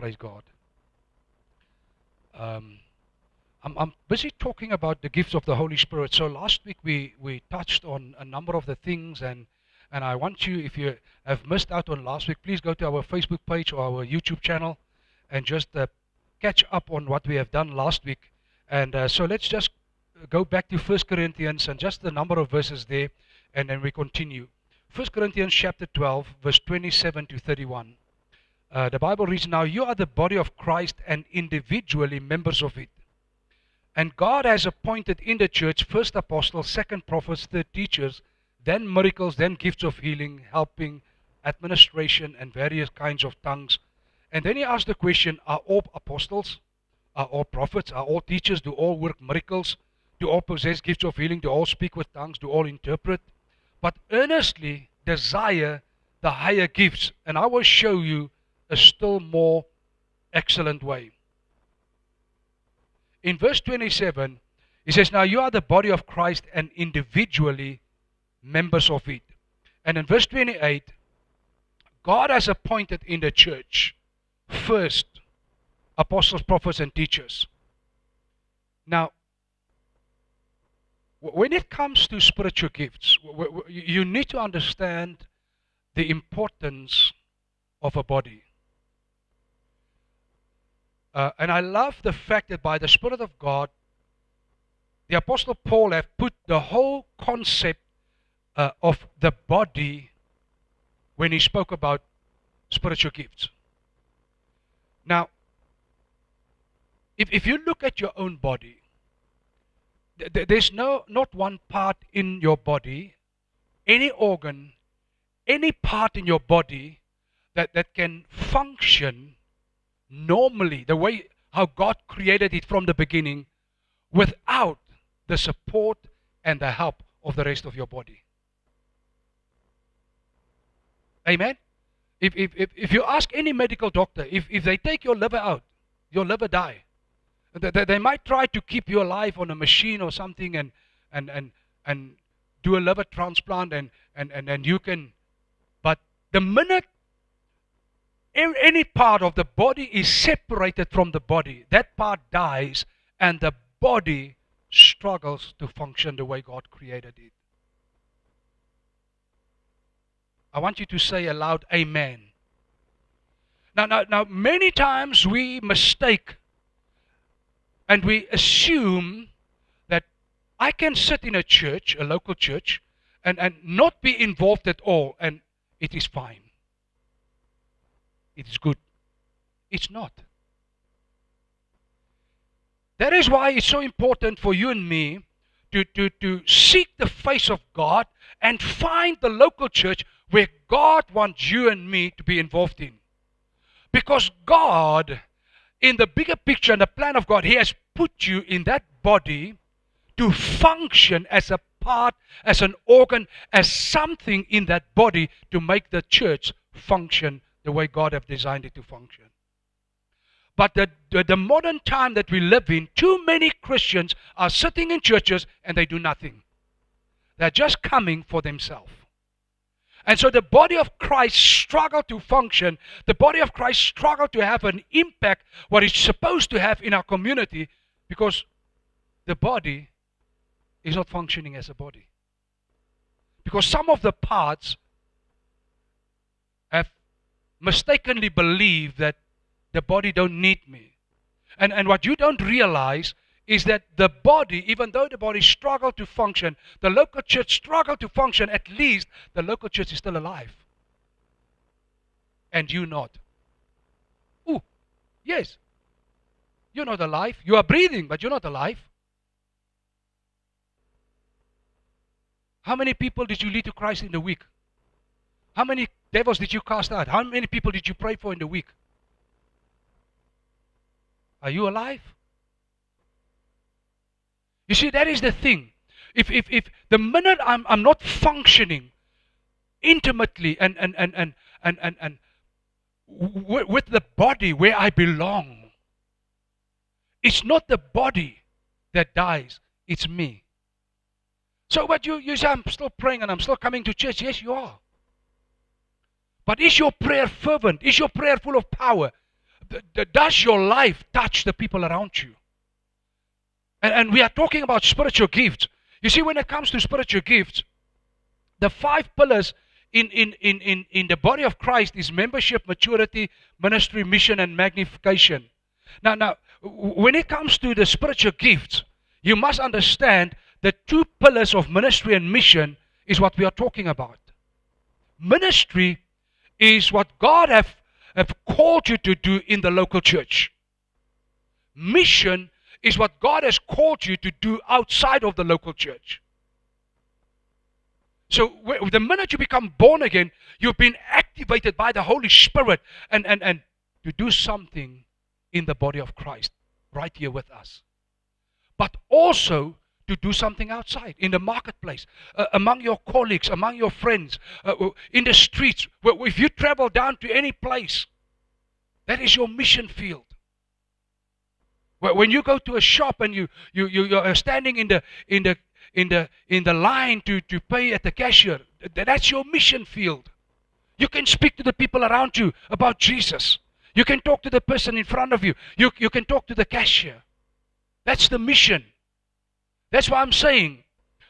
Praise God. I'm busy talking about the gifts of the Holy Spirit. So last week we touched on a number of the things, and I want you, if you have missed out on last week, please go to our Facebook page or our YouTube channel and just catch up on what we have done last week. And so let's just go back to 1 Corinthians and just the number of verses there, and then we continue. 1 Corinthians chapter 12, verse 27 to 31. The Bible reads, "Now you are the body of Christ and individually members of it. And God has appointed in the church first apostles, second prophets, third teachers, then miracles, then gifts of healing, helping, administration, and various kinds of tongues." And then he asked the question, are all apostles? Are all prophets? Are all teachers? Do all work miracles? Do all possess gifts of healing? Do all speak with tongues? Do all interpret? But earnestly desire the higher gifts, and I will show you a still more excellent way. In verse 27, he says, "Now you are the body of Christ and individually members of it." And in verse 28, God has appointed in the church first apostles, prophets, and teachers. Now, when it comes to spiritual gifts, you need to understand the importance of a body. And I love the fact that by the Spirit of God, the Apostle Paul have put the whole concept of the body when he spoke about spiritual gifts. Now, if you look at your own body, there's not one part in your body, any organ, any part in your body that can function normally, the way how God created it from the beginning, without the support and the help of the rest of your body. Amen? If you ask any medical doctor, if they take your liver out, your liver die. They might try to keep you alive on a machine or something and do a liver transplant and you can, but the minute any part of the body is separated from the body, that part dies and the body struggles to function the way God created it. I want you to say aloud, amen. Now, many times we mistake and we assume that I can sit in a church, a local church, and not be involved at all, and it is fine. It is good. It's not. That is why it's so important for you and me to seek the face of God and find the local church where God wants you and me to be involved in. Because God, in the bigger picture and the plan of God, He has put you in that body to function as a part, as an organ, as something in that body to make the church function the way God have designed it to function. But the modern time that we live in, too many Christians are sitting in churches and they do nothing. They're just coming for themselves. And so the body of Christ struggle to function. The body of Christ struggle to have an impact, what it's supposed to have in our community, because the body is not functioning as a body. Because some of the parts have mistakenly believed that the body don't need me. And what you don't realize is that the body, even though the body struggle to function, the local church struggle to function, at least the local church is still alive. And you not. Ooh, yes. You're not alive. You are breathing, but you're not alive. How many people did you lead to Christ in the week? How many devils did you cast out? How many people did you pray for in the week? Are you alive? You see, that is the thing. If the minute I'm not functioning intimately and with the body where I belong, it's not the body that dies, it's me. So but you say, I'm still praying and I'm still coming to church. Yes, you are. But is your prayer fervent? Is your prayer full of power? Does your life touch the people around you? And we are talking about spiritual gifts. You see, when it comes to spiritual gifts, the 5 pillars in the body of Christ is membership, maturity, ministry, mission, and magnification. Now, when it comes to the spiritual gifts, you must understand the 2 pillars of ministry and mission is what we are talking about. Ministry is what God have called you to do in the local church. Mission is what God has called you to do outside of the local church. So the minute you become born again, you've been activated by the Holy Spirit and to do something in the body of Christ right here with us. But also to do something outside, in the marketplace, among your colleagues, among your friends, in the streets. If you travel down to any place, that is your mission field. When you go to a shop and you are standing in the line to pay at the cashier, that's your mission field. You can speak to the people around you about Jesus. You can talk to the person in front of you. You can talk to the cashier. That's the mission. That's why I'm saying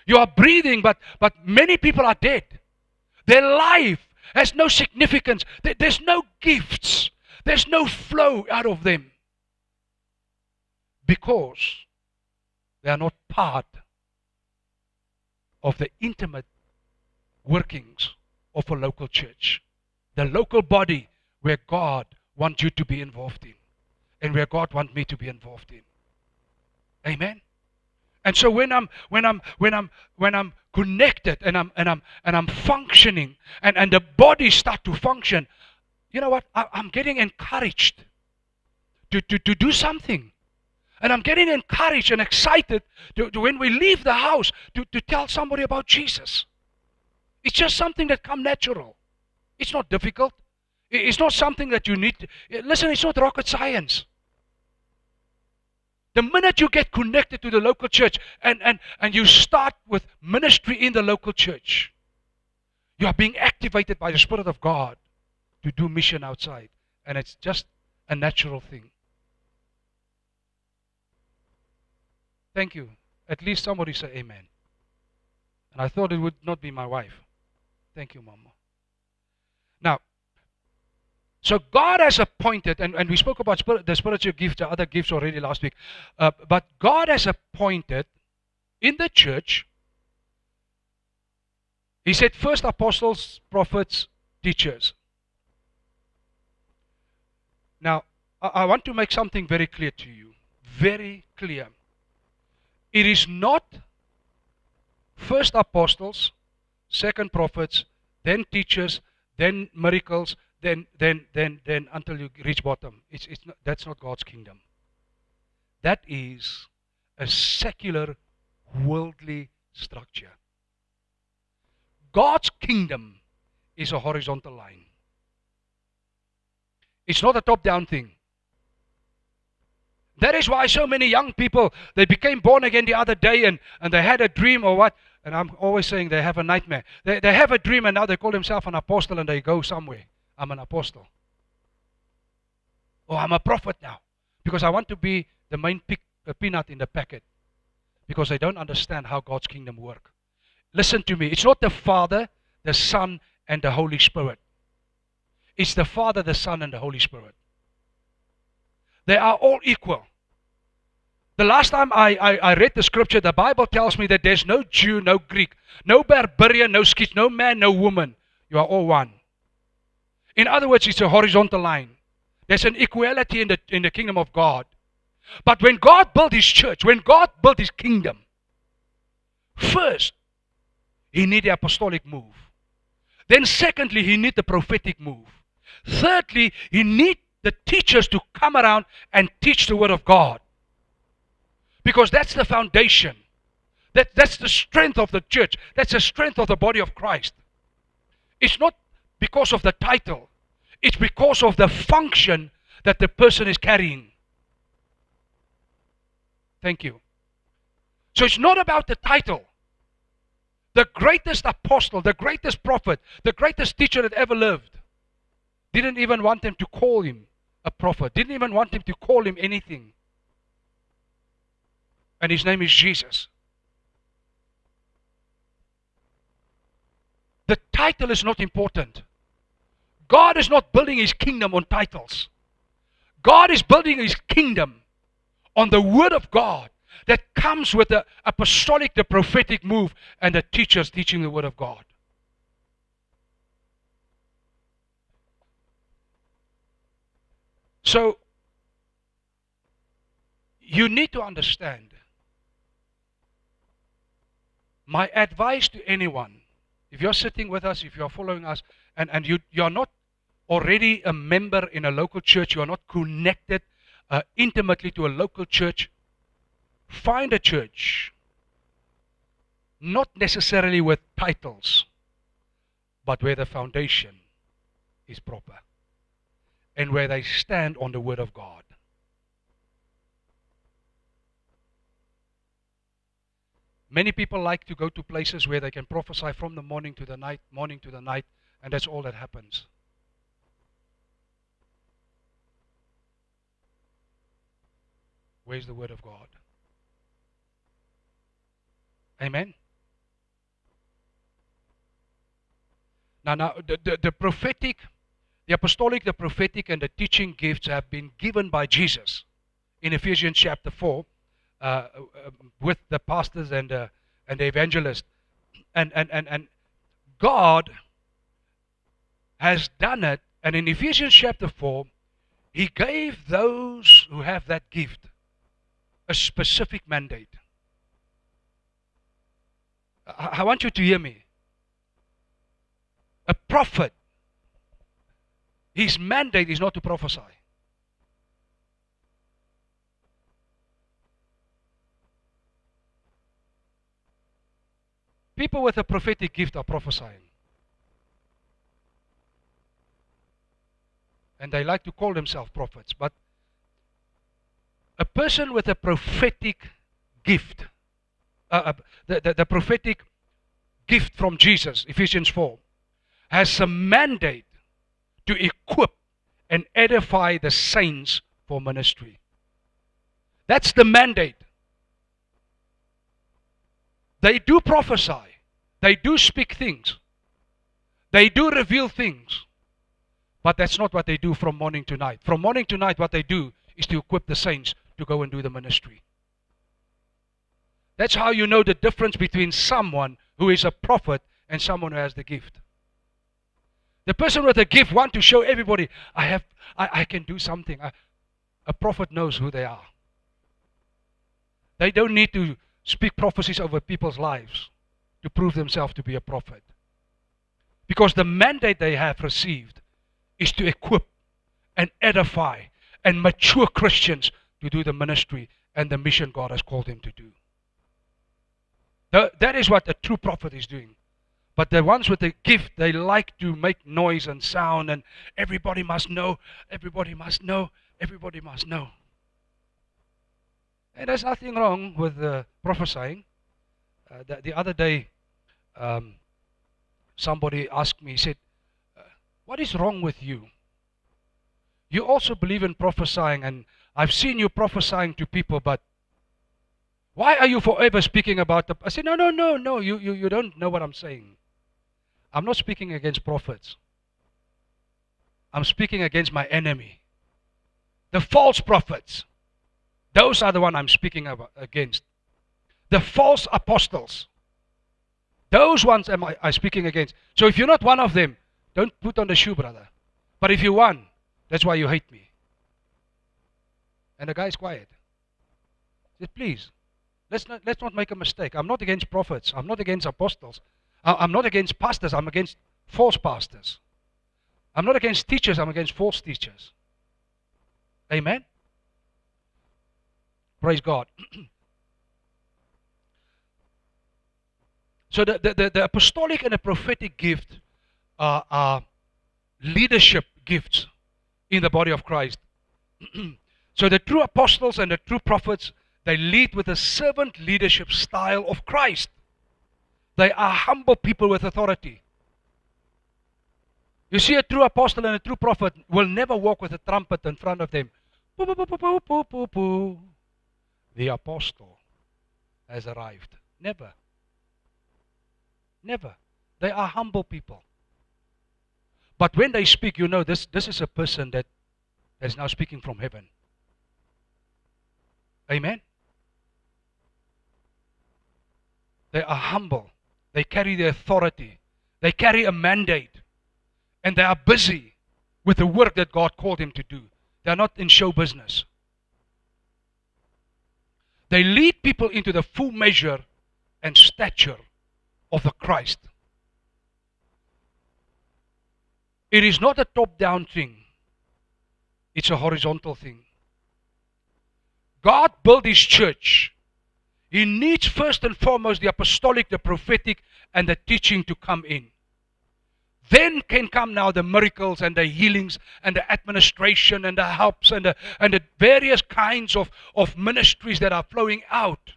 you are breathing, but many people are dead. Their life has no significance. There's no gifts. There's no flow out of them. Because they are not part of the intimate workings of a local church. The local body where God wants you to be involved in. And where God wants me to be involved in. Amen. And so when I'm connected and I'm functioning and the body start to function, you know what? I'm getting encouraged to do something. And I'm getting encouraged and excited to when we leave the house to tell somebody about Jesus. It's just something that comes natural. It's not difficult. It's not something that you need to, listen, it's not rocket science. The minute you get connected to the local church and you start with ministry in the local church, you are being activated by the Spirit of God to do mission outside. And it's just a natural thing. Thank you. At least somebody say amen. And I thought it would not be my wife. Thank you, Mama. Now, so God has appointed, and we spoke about the spiritual gifts, the other gifts already last week, but God has appointed in the church, He said first apostles, prophets, teachers. Now, I want to make something very clear to you. Very clear. It is not first apostles, second prophets, then teachers, then miracles, then until you reach bottom. That's not God's kingdom. That is a secular, worldly structure. God's kingdom is a horizontal line. It's not a top-down thing. That is why so many young people, they became born again the other day and they had a dream or what, and I'm always saying they have a nightmare. They have a dream and now they call themselves an apostle and they go somewhere. I'm an apostle. Or I'm a prophet now. Because I want to be the main peanut in the packet. Because they don't understand how God's kingdom works. Listen to me. It's not the Father, the Son, and the Holy Spirit. It's the Father, the Son, and the Holy Spirit. They are all equal. The last time I read the scripture, the Bible tells me that there's no Jew, no Greek, no barbarian, no Scyth, no man, no woman. You are all one. In other words, it's a horizontal line. There's an equality in the kingdom of God. But when God built His church, when God built His kingdom, first, He needed the apostolic move. Then secondly, He needed the prophetic move. Thirdly, He needed the teachers to come around and teach the Word of God. Because that's the foundation. That's the strength of the church. That's the strength of the body of Christ. It's not because of the title. It's because of the function that the person is carrying. Thank you. So it's not about the title. The greatest apostle, the greatest prophet, the greatest teacher that ever lived didn't even want them to call him a prophet. Didn't even want him to call him anything. And his name is Jesus. The title is not important. God is not building his kingdom on titles. God is building his kingdom on the word of God that comes with the apostolic, the prophetic move, and the teachers teaching the word of God. So, you need to understand, my advice to anyone, if you're sitting with us, if you're following us, and you're not already a member in a local church, you're not connected intimately to a local church, find a church, not necessarily with titles, but where the foundation is proper and where they stand on the word of God. Many people like to go to places where they can prophesy from the morning to the night, and that's all that happens. Where's the word of God? Amen? Now, the prophetic, the apostolic, the prophetic, and the teaching gifts have been given by Jesus in Ephesians chapter 4 with the pastors and the evangelists. And God has done it, and in Ephesians chapter 4, he gave those who have that gift a specific mandate. I want you to hear me. A prophet, his mandate is not to prophesy. People with a prophetic gift are prophesying. And they like to call themselves prophets. But a person with a prophetic gift, the prophetic gift from Jesus, Ephesians 4, has a mandate to equip and edify the saints for ministry. That's the mandate. They do prophesy. They do speak things. They do reveal things. But that's not what they do from morning to night. From morning to night, what they do is to equip the saints to go and do the ministry. That's how you know the difference between someone who is a prophet and someone who has the gift. The person with the gift wants to show everybody, I can do something. A prophet knows who they are. They don't need to speak prophecies over people's lives to prove themselves to be a prophet. Because the mandate they have received is to equip and edify and mature Christians to do the ministry and the mission God has called them to do. That is what a true prophet is doing. But the ones with the gift, they like to make noise and sound, and everybody must know, everybody must know, everybody must know. And there's nothing wrong with prophesying. The other day, somebody asked me, he said, what is wrong with you? You also believe in prophesying, and I've seen you prophesying to people, but why are you forever speaking about the... I said, no, you don't know what I'm saying. I'm not speaking against prophets. I'm speaking against my enemy. The false prophets. Those are the one I'm speaking against. The false apostles. Those ones am I speaking against. So if you're not one of them, don't put on the shoe, brother. But if you're one, that's why you hate me. And the guy's quiet. He said, please, let's not make a mistake. I'm not against prophets. I'm not against apostles. I'm not against pastors. I'm against false pastors. I'm not against teachers. I'm against false teachers. Amen? Praise God. So the apostolic and the prophetic gift are leadership gifts in the body of Christ. So the true apostles and the true prophets, they lead with the servant leadership style of Christ. They are humble people with authority. You see, a true apostle and a true prophet will never walk with a trumpet in front of them. Poo, poo, poo, poo, poo, poo, poo, poo. The apostle has arrived. Never. Never. They are humble people. But when they speak, you know, this is a person that is now speaking from heaven. Amen? They are humble. They carry the authority. They carry a mandate. And they are busy with the work that God called them to do. They are not in show business. They lead people into the full measure and stature of the Christ. It is not a top-down thing. It's a horizontal thing. God built His church. He needs first and foremost the apostolic, the prophetic, and the teaching to come in. Then can come now the miracles and the healings and the administration and the helps and the various kinds of ministries that are flowing out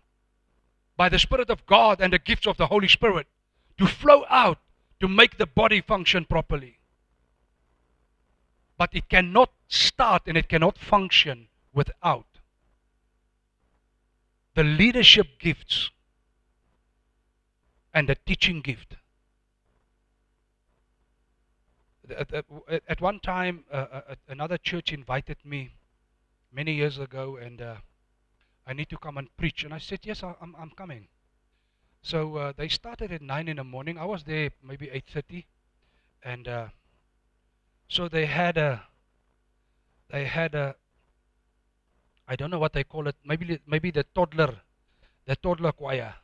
by the Spirit of God and the gifts of the Holy Spirit to flow out to make the body function properly. But it cannot start and it cannot function without the leadership gifts and the teaching gift. At one time, another church invited me many years ago, and I need to come and preach. And I said, yes, I'm coming. So they started at 9 in the morning. I was there maybe 8:30, and so they had a, I don't know what they call it, maybe the toddler choir.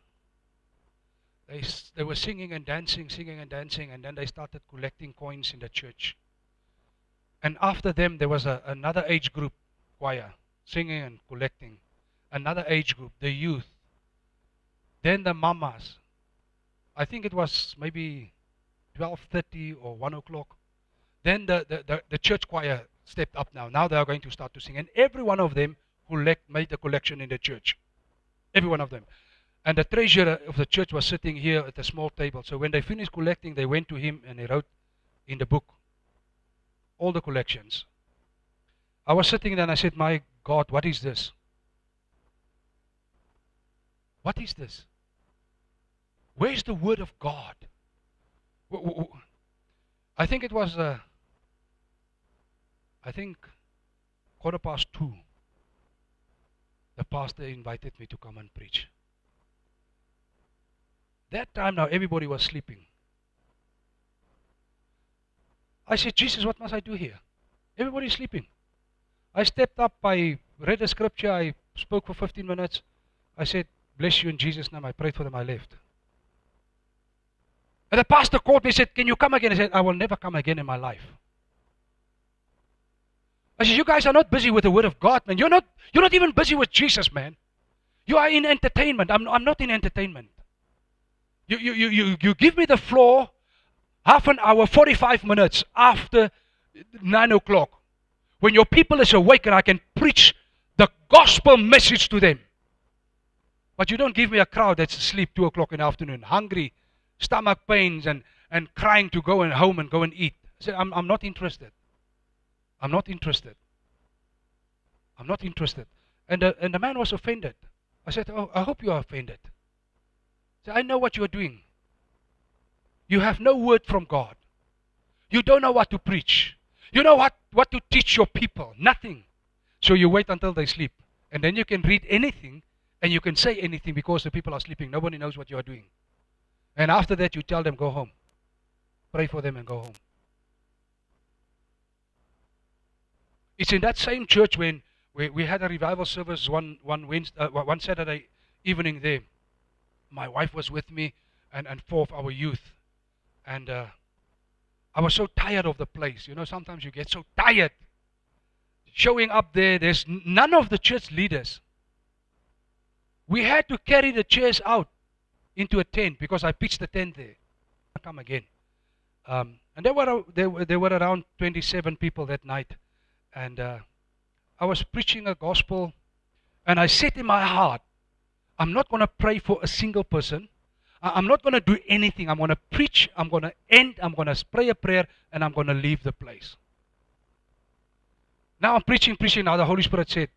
They were singing and dancing, and then they started collecting coins in the church. And after them, there was another age group choir, singing and collecting. Another age group, the youth. Then the mamas. I think it was maybe 12:30 or 1 o'clock. Then the church choir stepped up now. Now they are going to start to sing. And every one of them made a collection in the church. Every one of them. And the treasurer of the church was sitting here at a small table. So when they finished collecting, they went to him and he wrote in the book all the collections. I was sitting there and I said, my God, what is this? What is this? Where's the word of God? I think it was, I think 2:15. The pastor invited me to come and preach. That time now everybody was sleeping. I said, Jesus, what must I do here? Everybody's sleeping. I stepped up, I read the scripture, I spoke for 15 minutes. I said, bless you in Jesus' name. I prayed for them, I left. And the pastor called me and said, can you come again? I said, I will never come again in my life. I said, you guys are not busy with the word of God, man. You're not even busy with Jesus, man. You are in entertainment. I'm not in entertainment. You give me the floor half an hour, 45 minutes after 9 o'clock. When your people is awake and I can preach the gospel message to them. But you don't give me a crowd that's asleep 2 o'clock in the afternoon, hungry, stomach pains and crying to go home and go and eat. I said, I'm not interested. I'm not interested. I'm not interested. And the man was offended. I said, oh, I hope you are offended. So I know what you are doing. You have no word from God. You don't know what to preach. You know what to teach your people. Nothing. So you wait until they sleep. And then you can read anything and you can say anything because the people are sleeping. Nobody knows what you are doing. And after that you tell them, go home. Pray for them and go home. It's in that same church when we had a revival service one Saturday evening there. My wife was with me and 4 of our youth. And I was so tired of the place. You know, sometimes you get so tired. Showing up there's none of the church leaders. We had to carry the chairs out into a tent because I pitched the tent there. I come again. And there were around 27 people that night. And I was preaching a gospel. And I said in my heart, I'm not going to pray for a single person. I'm not going to do anything. I'm going to preach. I'm going to end. I'm going to pray a prayer, and I'm going to leave the place. Now I'm preaching. Now the Holy Spirit said,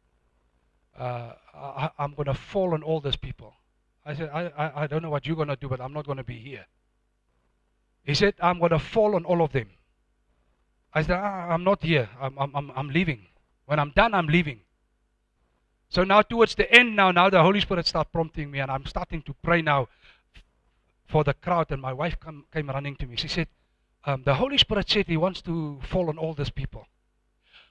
I'm going to fall on all those people. I said, I don't know what you're going to do, but I'm not going to be here. He said, I'm going to fall on all of them. I said, I'm not here. I'm leaving. When I'm done, I'm leaving. So now towards the end, now the Holy Spirit started prompting me, and I'm starting to pray now for the crowd. And my wife came running to me. She said, the Holy Spirit said He wants to fall on all these people.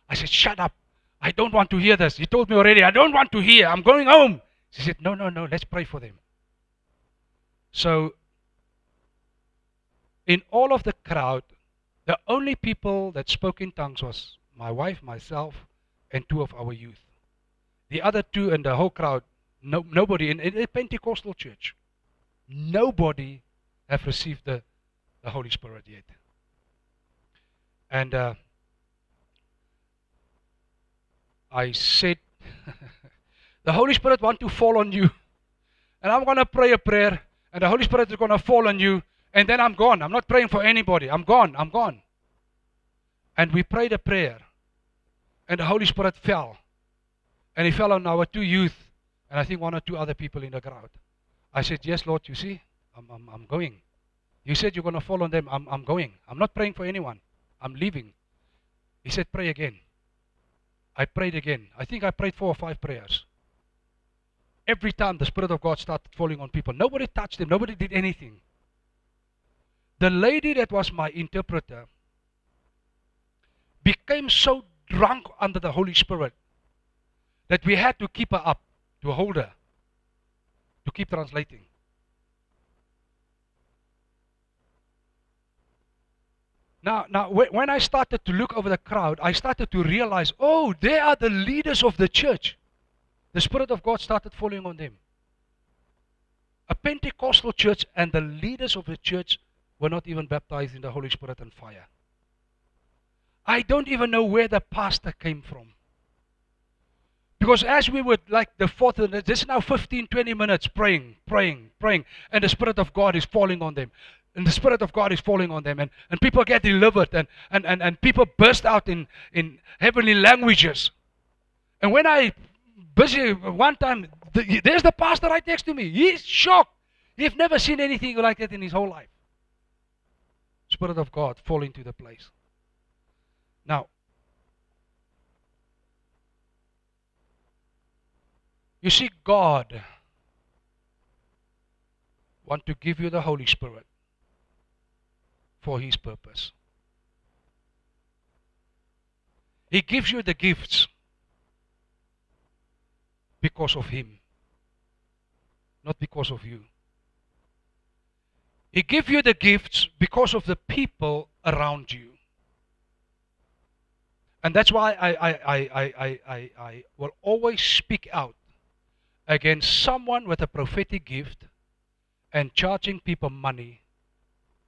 I said, shut up. I don't want to hear this. He told me already, I don't want to hear. I'm going home. She said, no, let's pray for them. So in all of the crowd, the only people that spoke in tongues was my wife, myself, and 2 of our youth. The other 2 in the whole crowd, nobody in a Pentecostal church, nobody have received the Holy Spirit yet. And I said, the Holy Spirit wants to fall on you. And I'm going to pray a prayer, and the Holy Spirit is going to fall on you, and then I'm gone. I'm not praying for anybody. I'm gone. And we prayed a prayer, and the Holy Spirit fell. And He fell on our 2 youth, and I think 1 or 2 other people in the crowd. I said, yes, Lord, you see, I'm going. You said you're going to fall on them. I'm going. I'm not praying for anyone. I'm leaving. He said, pray again. I prayed again. I think I prayed 4 or 5 prayers. Every time the Spirit of God started falling on people. Nobody touched them. Nobody did anything. The lady that was my interpreter became so drunk under the Holy Spirit that we had to keep her up, to hold her, to keep translating. Now, when I started to look over the crowd, I started to realize, oh, they are the leaders of the church. The Spirit of God started falling on them. A Pentecostal church, and the leaders of the church were not even baptized in the Holy Spirit and fire. I don't even know where the pastor came from. Because as we were like the 4th, this is now 15, 20 minutes praying, and the Spirit of God is falling on them. And the Spirit of God is falling on them, and people get delivered, and people burst out in heavenly languages. And when I busy one time, there's the pastor right next to me. He's shocked. He's never seen anything like that in his whole life. Spirit of God fall into the place. Now, you see, God wants to give you the Holy Spirit for His purpose. He gives you the gifts because of Him, not because of you. He gives you the gifts because of the people around you. And that's why I will always speak out against someone with a prophetic gift and charging people money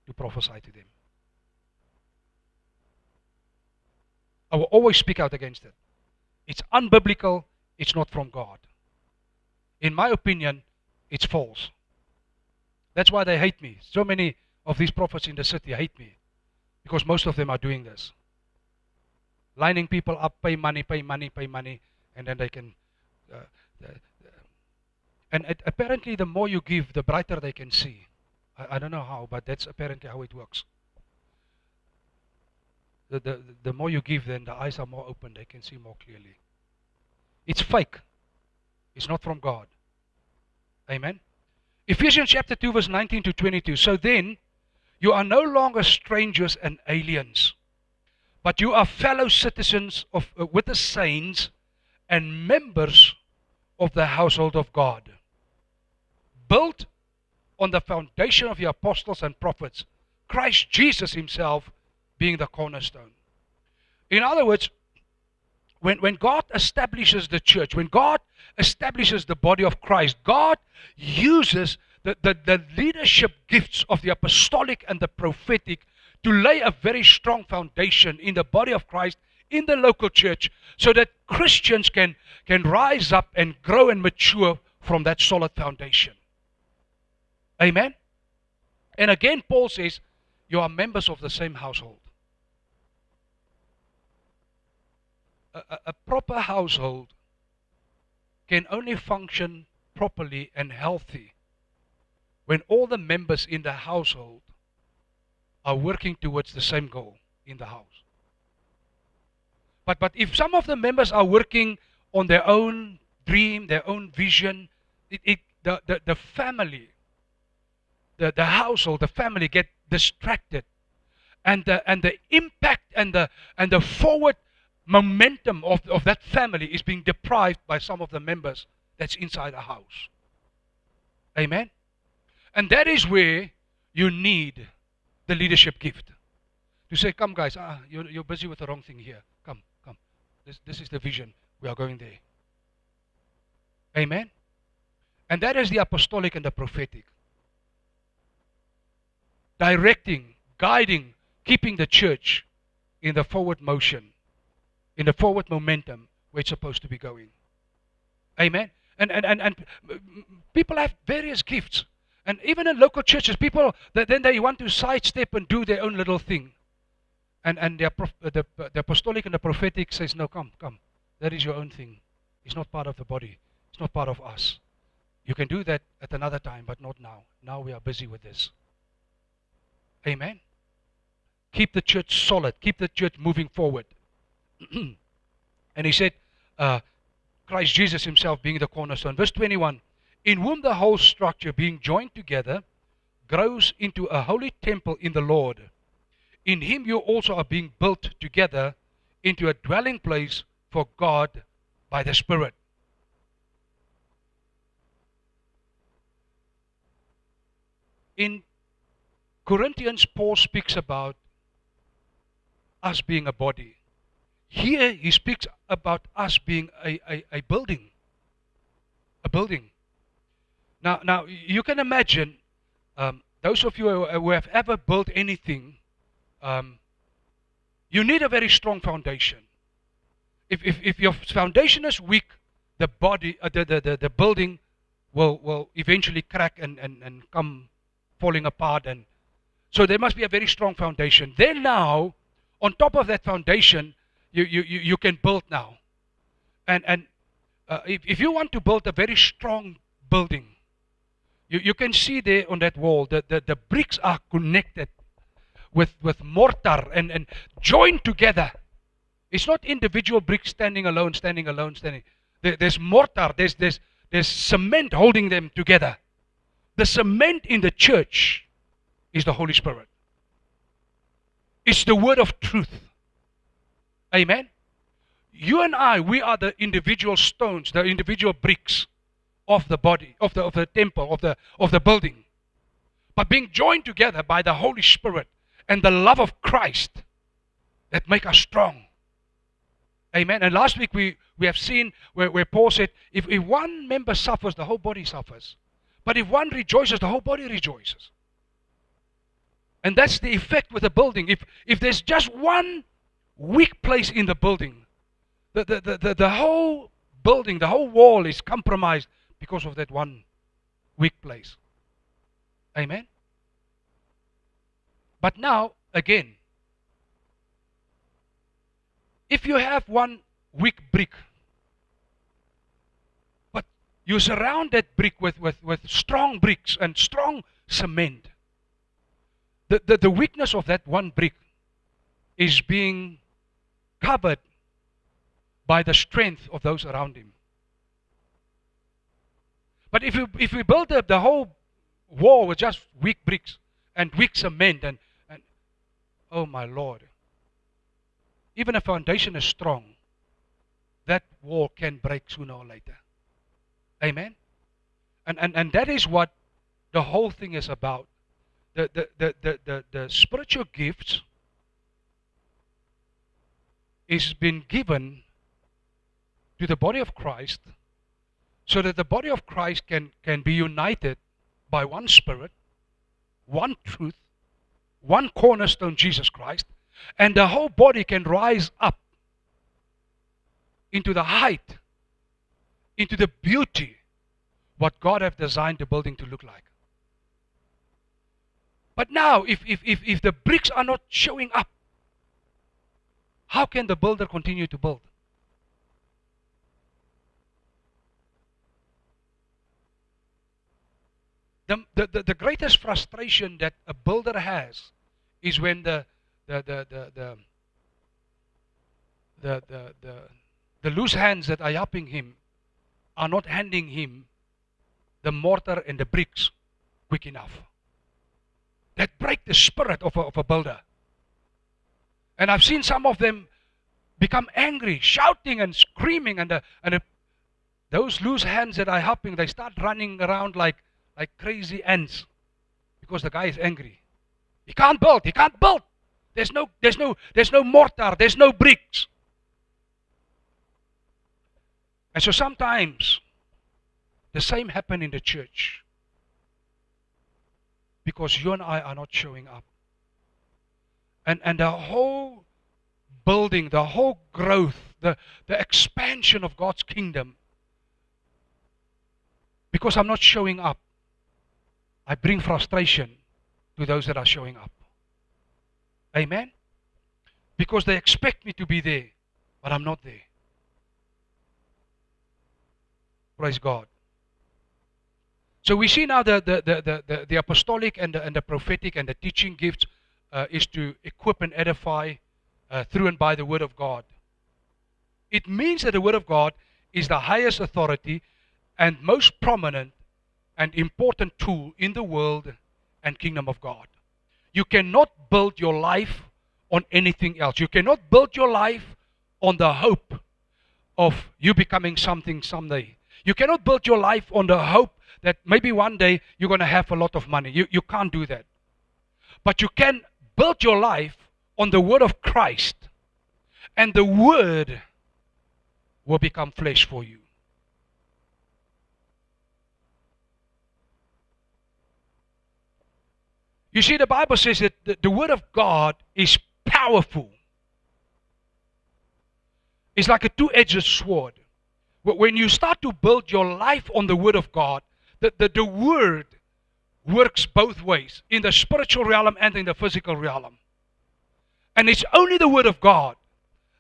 to prophesy to them. I will always speak out against it. It's unbiblical. It's not from God. In my opinion, it's false. That's why they hate me. So many of these prophets in the city hate me, because most of them are doing this. Lining people up, pay money, and then they can... apparently the more you give, the brighter they can see. I don't know how, but that's apparently how it works. The more you give, then the eyes are more open. They can see more clearly. It's fake. It's not from God. Amen. Ephesians chapter 2 verse 19 to 22. So then, you are no longer strangers and aliens, but you are fellow citizens with the saints and members of the household of God, built on the foundation of the apostles and prophets, Christ Jesus Himself being the cornerstone. In other words, when God establishes the church, when God establishes the body of Christ, God uses the leadership gifts of the apostolic and the prophetic to lay a very strong foundation in the body of Christ, in the local church, so that Christians can rise up and grow and mature from that solid foundation. Amen? And again, Paul says, you are members of the same household. A proper household can only function properly and healthy when all the members in the household are working towards the same goal in the house. But if some of the members are working on their own dream, their own vision, the family, the household, the family get distracted, and the impact and the forward momentum of that family is being deprived by some of the members that's inside the house. Amen. And that is where you need the leadership gift to say, come guys, you're busy with the wrong thing here. Come. This is the vision. We are going there. Amen. And that is the apostolic and the prophetic. Directing, guiding, keeping the church in the forward motion, in the forward momentum where it's supposed to be going. Amen. And people have various gifts. And even in local churches, people, then they want to sidestep and do their own little thing. And the apostolic and the prophetic says, no, come. That is your own thing. It's not part of the body. It's not part of us. You can do that at another time, but not now. Now we are busy with this. Amen. Keep the church solid. Keep the church moving forward. And he said, Christ Jesus himself being the cornerstone. Verse 21, in whom the whole structure being joined together grows into a holy temple in the Lord. In him you also are being built together into a dwelling place for God by the Spirit. In Corinthians, Paul speaks about us being a body. Here he speaks about us being a building. A building. Now you can imagine, those of you who have ever built anything, you need a very strong foundation. If your foundation is weak, the body, the building will eventually crack and come falling apart. And so there must be a very strong foundation. Then now, on top of that foundation, you can build now. And if you want to build a very strong building, you can see there on that wall that the bricks are connected with mortar and joined together. It's not individual bricks standing alone. There's mortar, there's cement holding them together. The cement in the church is the Holy Spirit. It's the word of truth. Amen. You and I, we are the individual stones, the individual bricks of the body, of the temple, of the building. But being joined together by the Holy Spirit and the love of Christ that make us strong. Amen. And last week we have seen where Paul said, if one member suffers, the whole body suffers. But if one rejoices, the whole body rejoices. And that's the effect with a building. If there's just one weak place in the building, the whole building, the whole wall is compromised because of that one weak place. Amen. But now, again, if you have one weak brick, but you surround that brick with strong bricks and strong cement, the weakness of that one brick is being covered by the strength of those around him. But if we build up the whole wall with just weak bricks and weak cement and oh my Lord, even a foundation is strong, that wall can break sooner or later. Amen. And that is what the whole thing is about. The spiritual gifts is been given to the body of Christ so that the body of Christ can be united by one Spirit, one truth, one cornerstone, Jesus Christ, and the whole body can rise up into the height, into the beauty, what God have designed the building to look like. But now, if the bricks are not showing up, how can the builder continue to build? The greatest frustration that a builder has is when the loose hands that are helping him are not handing him the mortar and the bricks quick enough. That break the spirit of a builder. And I've seen some of them become angry, shouting and screaming, and those loose hands that are helping, they start running around like crazy ants because the guy is angry. He can't build. He can't build. There's no mortar. There's no bricks. And so sometimes the same happen in the church because you and I are not showing up. And the whole building, the whole growth, the expansion of God's kingdom, because I'm not showing up, I bring frustration to those that are showing up. Amen? Because they expect me to be there, but I'm not there. Praise God. So we see now the apostolic and the prophetic and the teaching gifts is to equip and edify through and by the Word of God. It means that the Word of God is the highest authority and most prominent and important tool in the world and kingdom of God. You cannot build your life on anything else. You cannot build your life on the hope of you becoming something someday. You cannot build your life on the hope that maybe one day you're going to have a lot of money. You can't do that. But you can build your life on the Word of Christ, and the Word will become flesh for you. You see, the Bible says that the Word of God is powerful. It's like a two-edged sword. When you start to build your life on the Word of God, the Word works both ways, in the spiritual realm and in the physical realm. And it's only the Word of God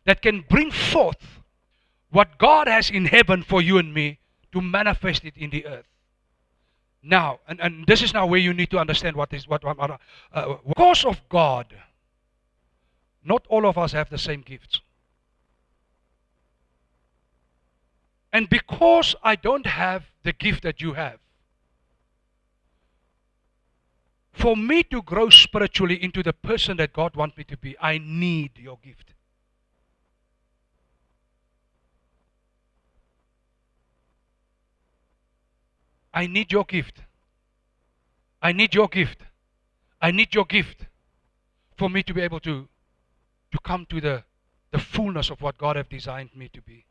that can bring forth what God has in heaven for you and me to manifest it in the earth. Now, and this is now where you need to understand because of God, not all of us have the same gifts. And because I don't have the gift that you have, for me to grow spiritually into the person that God wants me to be, I need your gift. I need your gift. I need your gift. I need your gift for me to be able to come to the fullness of what God has designed me to be.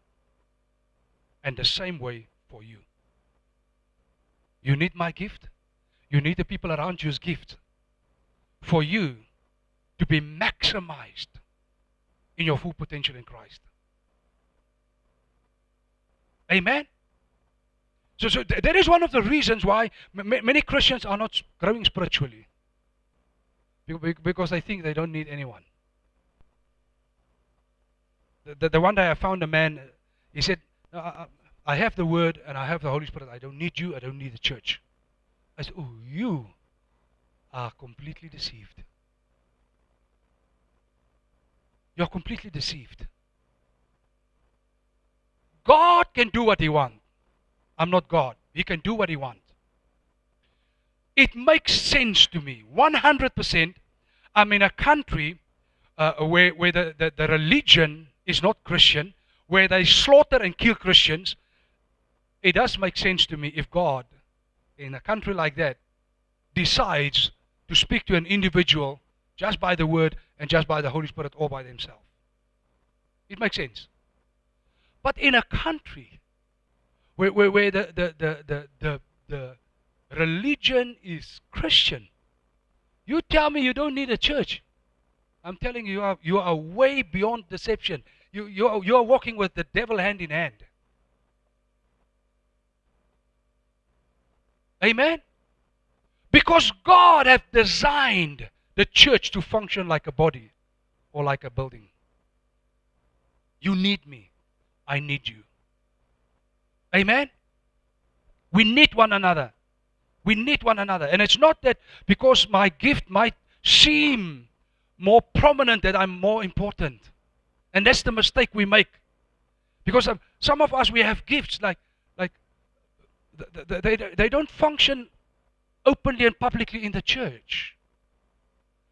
And the same way for you. You need my gift. You need the people around you's gift for you to be maximized in your full potential in Christ. Amen? So that is one of the reasons why many Christians are not growing spiritually. Because they think they don't need anyone. The one day I found a man, he said, I have the Word and I have the Holy Spirit. I don't need you, I don't need the church. I said, oh, you are completely deceived. You're completely deceived. God can do what He wants. I'm not God. He can do what He wants. It makes sense to me, 100%. I'm in a country where the religion is not Christian, where they slaughter and kill Christians. It does make sense to me if God, in a country like that, decides to speak to an individual just by the Word and just by the Holy Spirit all by themselves. It makes sense. But in a country where the religion is Christian, you tell me you don't need a church. I'm telling you, you are way beyond deception. You are walking with the devil hand in hand. Amen? Because God has designed the church to function like a body or like a building. You need me. I need you. Amen? We need one another. We need one another. And it's not that because my gift might seem more prominent that I'm more important. And that's the mistake we make. Because some of us, we have gifts like they don't function openly and publicly in the church.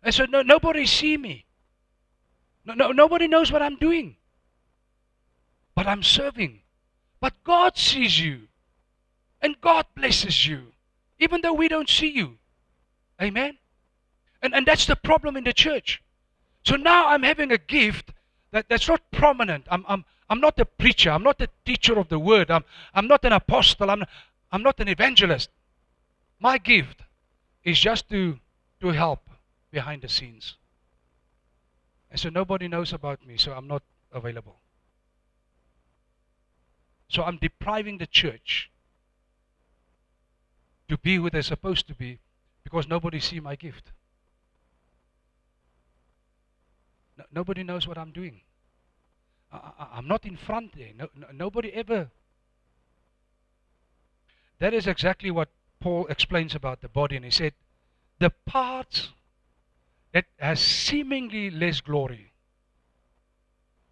And so nobody see me. Nobody knows what I'm doing. But I'm serving. But God sees you. And God blesses you. Even though we don't see you. Amen? And that's the problem in the church. So now I'm having a gift that's not prominent. I'm not a preacher. I'm not a teacher of the word. I'm not an apostle. I'm not an evangelist. My gift is just to help behind the scenes. And so nobody knows about me, so I'm not available. So I'm depriving the church to be who they're supposed to be because nobody sees my gift. Nobody knows what I'm doing. I'm not in front there. Nobody ever. That is exactly what Paul explains about the body. And he said, the parts that has seemingly less glory,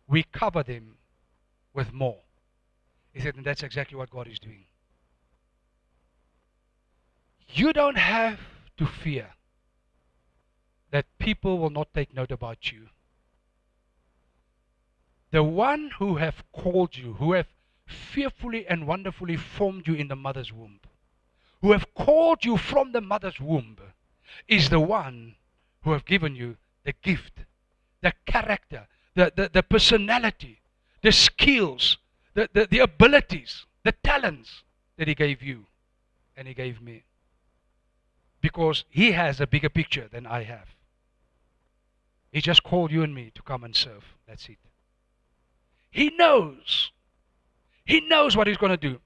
we cover them with more. He said, and that's exactly what God is doing. You don't have to fear that people will not take note about you. The one who have called you, who have fearfully and wonderfully formed you in the mother's womb, who have called you from the mother's womb, is the one who have given you the gift, the character, the personality, the skills, the abilities, the talents that He gave you and He gave me. Because He has a bigger picture than I have. He just called you and me to come and serve. That's it. He knows. He knows what He's going to do.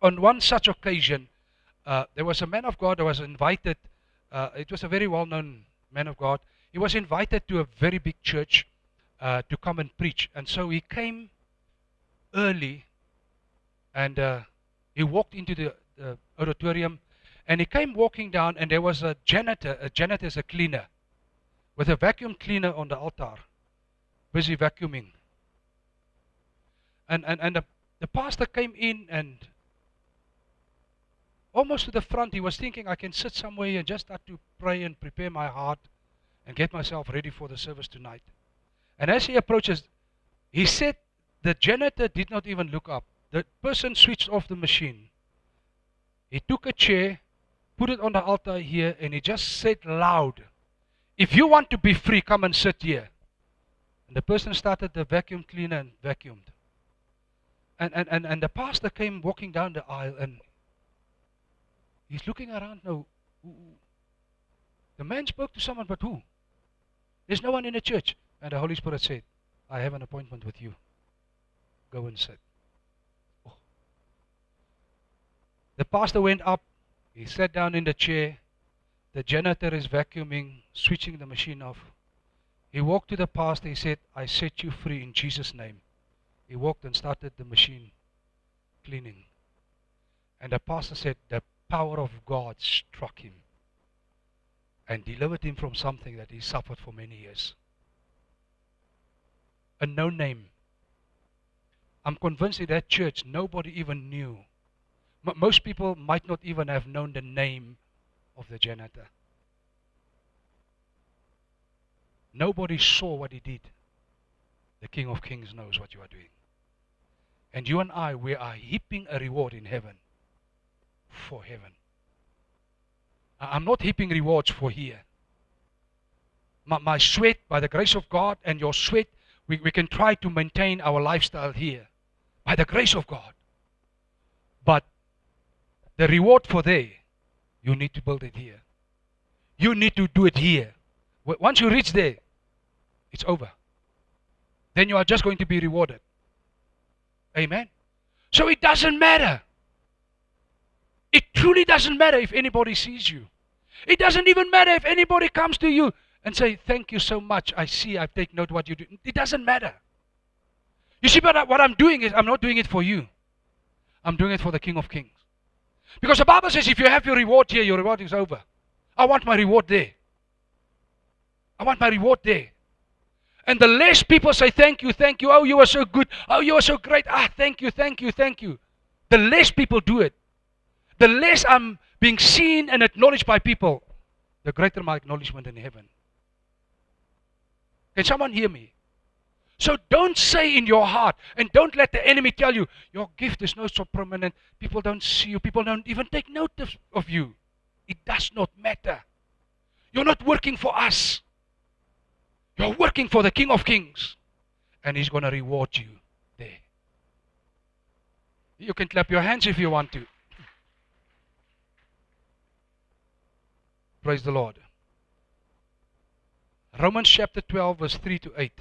On one such occasion, there was a man of God who was invited. It was a very well-known man of God. He was invited to a very big church to come and preach. And so he came early and he walked into the auditorium. And he came walking down, and there was a janitor. A janitor is a cleaner with a vacuum cleaner on the altar, busy vacuuming. And the pastor came in, and almost to the front, he was thinking, I can sit somewhere and just start to pray and prepare my heart and get myself ready for the service tonight. And as he approaches, he said the janitor did not even look up. The person switched off the machine. He took a chair, put it on the altar here, and he just said loud, if you want to be free, come and sit here. And the person started the vacuum cleaner and vacuumed. And the pastor came walking down the aisle, and he's looking around now. The man spoke to someone, but who? There's no one in the church. And the Holy Spirit said, I have an appointment with you. Go and sit. Oh. The pastor went up. He sat down in the chair. The janitor is vacuuming, switching the machine off. He walked to the pastor. He said, I set you free in Jesus' name. He walked and started the machine cleaning. And the pastor said, the power of God struck him and delivered him from something that he suffered for many years. A no name. I'm convinced in that church nobody even knew. Most people might not even have known the name of the janitor. Nobody saw what he did. The King of Kings knows what you are doing. And you and I, we are heaping a reward in heaven for heaven. I'm not heaping rewards for here. My sweat, by the grace of God, and your sweat, we can try to maintain our lifestyle here. By the grace of God. But the reward for there, you need to build it here. You need to do it here. Once you reach there, it's over. Then you are just going to be rewarded. Amen. So it doesn't matter. It truly doesn't matter if anybody sees you. It doesn't even matter if anybody comes to you and say, thank you so much. I see, I take note what you do. It doesn't matter. You see, but what I'm doing is, I'm not doing it for you. I'm doing it for the King of Kings. Because the Bible says, if you have your reward here, your reward is over. I want my reward there. I want my reward there. And the less people say, thank you, oh, you are so good, oh, you are so great, thank you, thank you, thank you. The less people do it, the less I'm being seen and acknowledged by people, the greater my acknowledgement in heaven. Can someone hear me? So don't say in your heart, and don't let the enemy tell you, your gift is not so prominent, people don't see you, people don't even take note of you. It does not matter. You're not working for us. You're working for the King of Kings, and He's going to reward you there. You can clap your hands if you want to. Praise the Lord. Romans chapter 12, verse 3 to 8.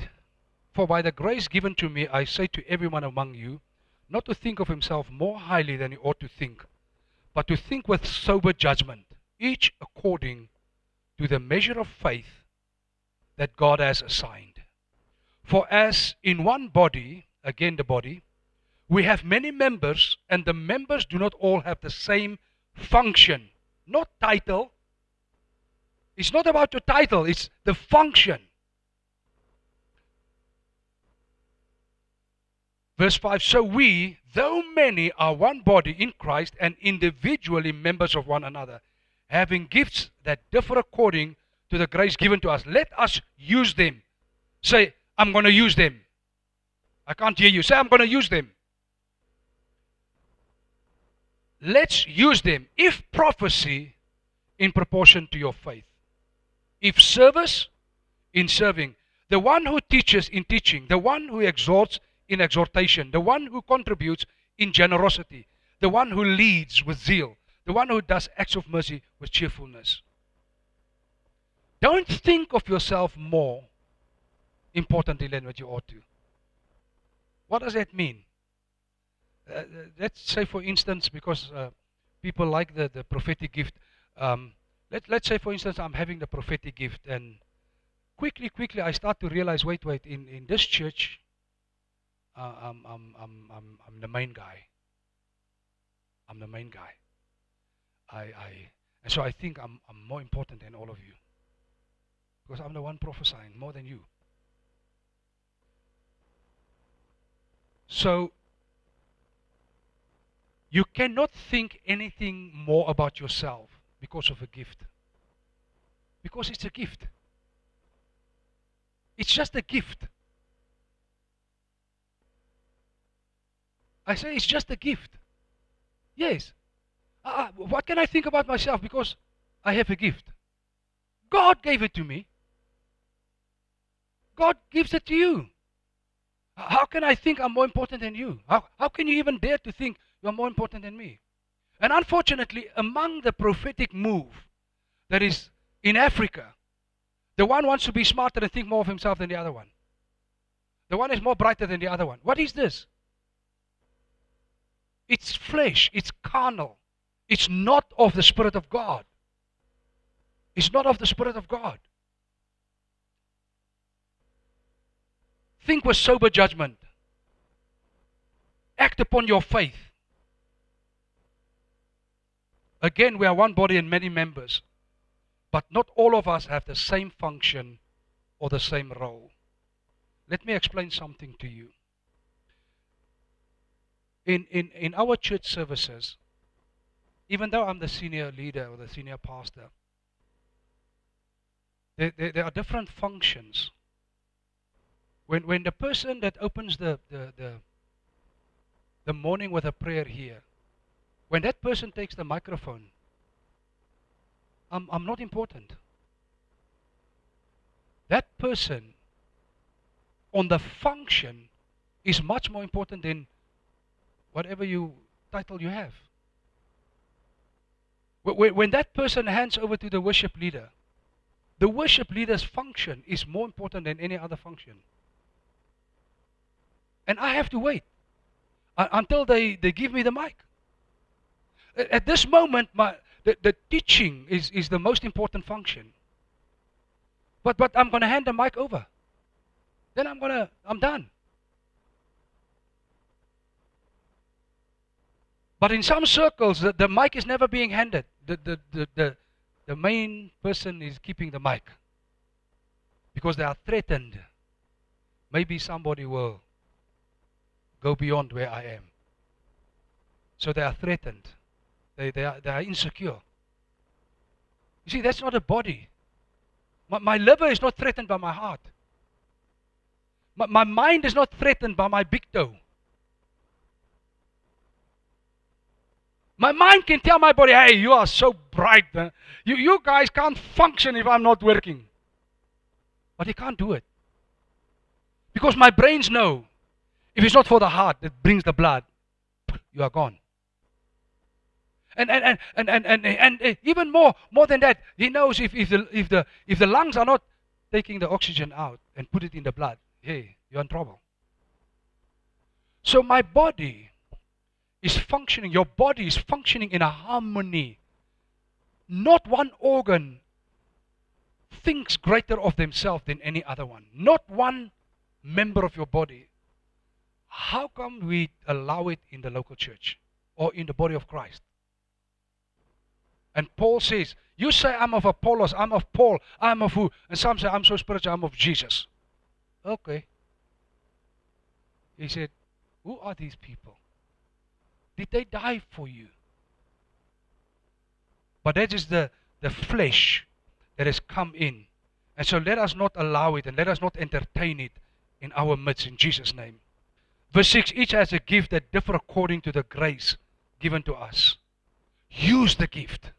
For by the grace given to me, I say to everyone among you, not to think of himself more highly than he ought to think, but to think with sober judgment, each according to the measure of faith that God has assigned. For as in one body, again the body, we have many members, and the members do not all have the same function. Not title. It's not about your title, it's the function. Verse 5, so we, though many, are one body in Christ and individually members of one another, having gifts that differ according to the grace given to us. Let us use them. Say, I'm going to use them. I can't hear you. Say, I'm going to use them. Let's use them. If prophecy, in proportion to your faith. If service, in serving. The one who teaches, in teaching. The one who exhorts, in exhortation. The one who contributes, in generosity. The one who leads, with zeal. The one who does acts of mercy, with cheerfulness. Don't think of yourself more importantly than what you ought to. What does that mean? Let's say, for instance, because people like the prophetic gift. Let's say, for instance, I'm having the prophetic gift, and quickly I start to realize, wait, in this church, I'm the main guy. I'm the main guy. And so I think I'm more important than all of you. Because I'm the one prophesying more than you. So, you cannot think anything more about yourself because of a gift. Because it's a gift. It's just a gift. I say it's just a gift. Yes. What can I think about myself because I have a gift? God gave it to me. God gives it to you. How can I think I'm more important than you? How can you even dare to think you're more important than me? And unfortunately, among the prophetic move that is in Africa, the one wants to be smarter and think more of himself than the other one. The one is more brighter than the other one. What is this? It's flesh. It's carnal. It's not of the Spirit of God. It's not of the Spirit of God. Think with sober judgment. Act upon your faith. Again, we are one body and many members, but not all of us have the same function or the same role. Let me explain something to you. In our church services, even though I'm the senior leader or the senior pastor, there are different functions. When the person that opens the morning with a prayer here, when that person takes the microphone, I'm not important. That person on the function is much more important than whatever title you have. When that person hands over to the worship leader, the worship leader's function is more important than any other function. And I have to wait until they give me the mic. At this moment, the teaching is the most important function. But I'm going to hand the mic over. Then I'm done. But in some circles, the mic is never being handed. The main person is keeping the mic. Because they are threatened. Maybe somebody will go beyond where I am. So they are threatened. They are insecure. You see, that's not a body. My liver is not threatened by my heart. My mind is not threatened by my big toe. My mind can tell my body, hey, you are so bright. Huh? You guys can't function if I'm not working. But he can't do it. Because my brains know, if it's not for the heart that brings the blood, you are gone. And even more than that, he knows if the lungs are not taking the oxygen out and put it in the blood, hey, you're in trouble. So my body is functioning, your body is functioning in a harmony. Not one organ thinks greater of themselves than any other one. Not one member of your body. How come we allow it in the local church or in the body of Christ? And Paul says, you say I'm of Apollos, I'm of Paul, I'm of who? And some say I'm so spiritual, I'm of Jesus. Okay. He said, who are these people? Did they die for you? But that is the flesh that has come in. And so let us not allow it and let us not entertain it in our midst in Jesus' name. Verse 6, each has a gift that differ according to the grace given to us. Use the gift.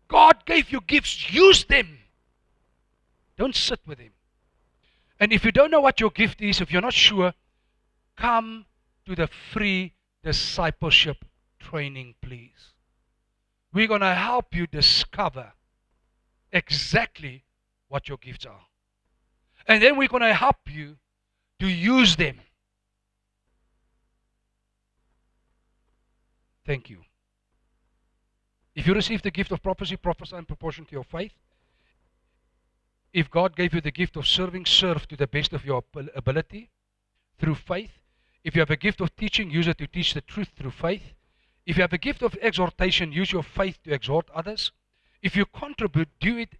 God gave you gifts, use them. Don't sit with him. And if you don't know what your gift is, if you're not sure, come to the free discipleship training, please. We're going to help you discover exactly what your gifts are. And then we're going to help you to use them. Thank you. If you receive the gift of prophecy, prophesy in proportion to your faith. If God gave you the gift of serving, serve to the best of your ability through faith. If you have a gift of teaching, use it to teach the truth through faith. If you have a gift of exhortation, use your faith to exhort others. If you contribute, do it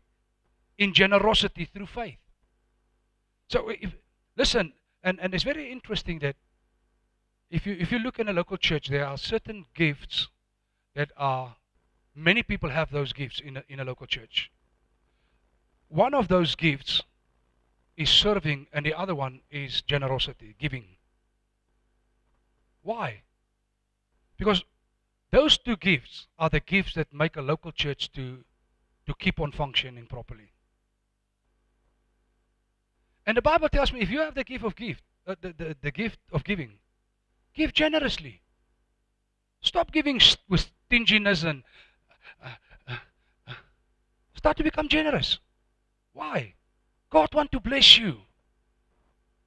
in generosity through faith. So, listen, and it's very interesting that if you look in a local church, there are certain gifts that are, many people have those gifts in a local church. One of those gifts is serving, and the other one is generosity, giving. Why? Because those two gifts are the gifts that make a local church to keep on functioning properly. And the Bible tells me, if you have the gift of the gift of giving, give generously. Stop giving with stinginess and start to become generous. Why? God wants to bless you.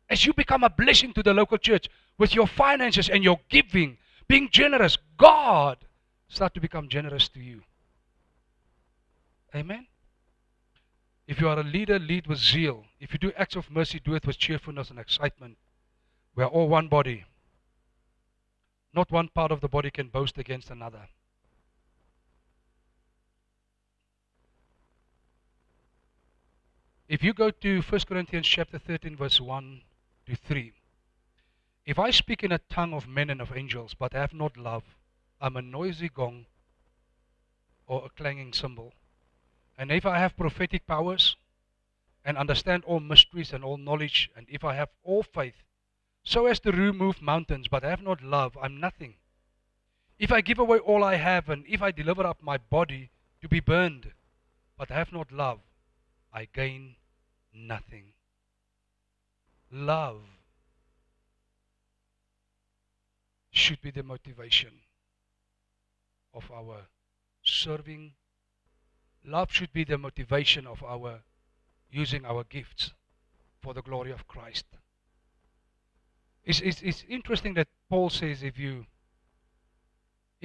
As you become a blessing to the local church with your finances and your giving, being generous, God start to become generous to you. Amen? If you are a leader, lead with zeal. If you do acts of mercy, do it with cheerfulness and excitement. We are all one body. Not one part of the body can boast against another. If you go to 1 Corinthians chapter 13, verse 1 to 3. If I speak in a tongue of men and of angels, but have not love, I'm a noisy gong or a clanging cymbal. And if I have prophetic powers and understand all mysteries and all knowledge, and if I have all faith, so as to remove mountains, but I have not love, I'm nothing. If I give away all I have, and if I deliver up my body to be burned, but I have not love, I gain nothing. Love should be the motivation of our serving. Love should be the motivation of our using our gifts for the glory of Christ. It's interesting that Paul says if you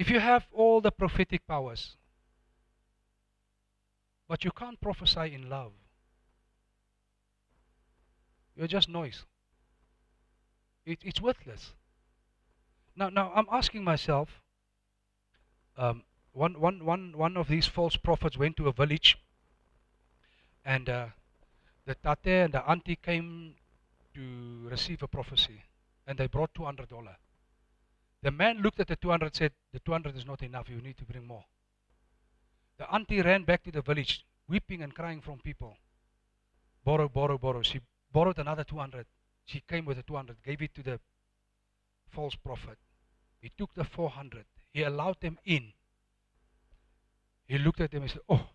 If you have all the prophetic powers, but you can't prophesy in love, you're just noise. It's worthless. Now I'm asking myself, one of these false prophets went to a village, and the tate and the auntie came to receive a prophecy, and they brought $200. The man looked at the 200, said, the 200 is not enough, you need to bring more. The auntie ran back to the village, weeping and crying from people. Borrow, borrow, borrow. She borrowed another 200. She came with the 200, gave it to the false prophet. He took the 400. He allowed them in. He looked at them and said, oh,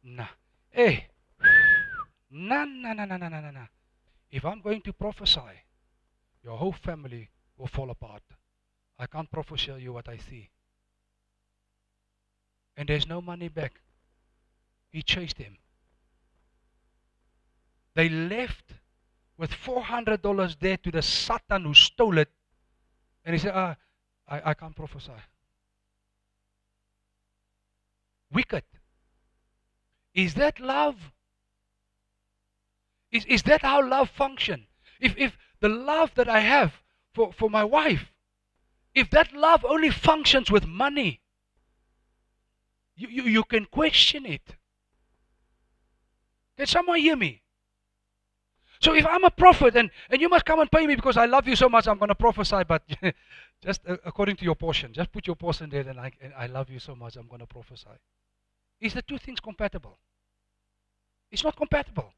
nah. Hey, nah. If I'm going to prophesy, your whole family will fall apart. I can't prophesy you what I see. And there's no money back. He chased them. They left with $400 there to the Satan who stole it. And he said, I can't prophesy. Wicked. Is that love? Is that how love functions? If the love that I have for my wife, if that love only functions with money, you can question it. Can someone hear me? So if I'm a prophet and you must come and pay me because I love you so much, I'm going to prophesy, but just according to your portion. Just put your portion there and I love you so much, I'm going to prophesy. Is the two things compatible? It's not compatible.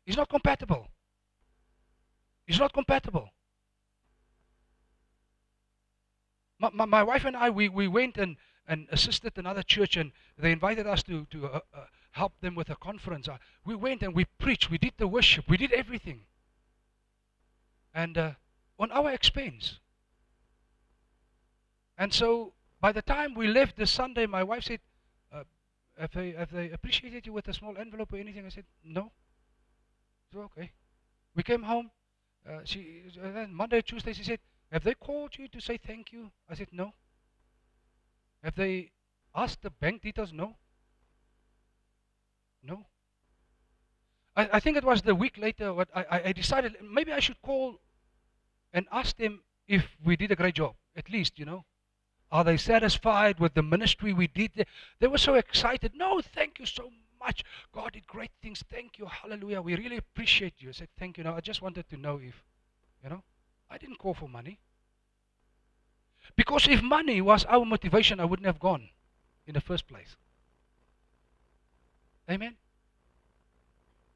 It's not compatible. It's not compatible. My wife and I, we went and assisted another church, and they invited us to help them with a conference. We went and we preached, we did the worship, we did everything. And on our expense. And so by the time we left this Sunday, my wife said, have they appreciated you with a small envelope or anything? I said, no. So okay. We came home. Then Monday, Tuesday, she said, have they called you to say thank you? I said, no. Have they asked the bank details? No. No. I think it was the week later what I decided maybe I should call and ask them if we did a great job. At least, you know. Are they satisfied with the ministry we did? They were so excited. No, thank you so much. God did great things. Thank you. Hallelujah. We really appreciate you. I said, thank you. Now, I just wanted to know if, you know, I didn't call for money. Because if money was our motivation, I wouldn't have gone in the first place. Amen.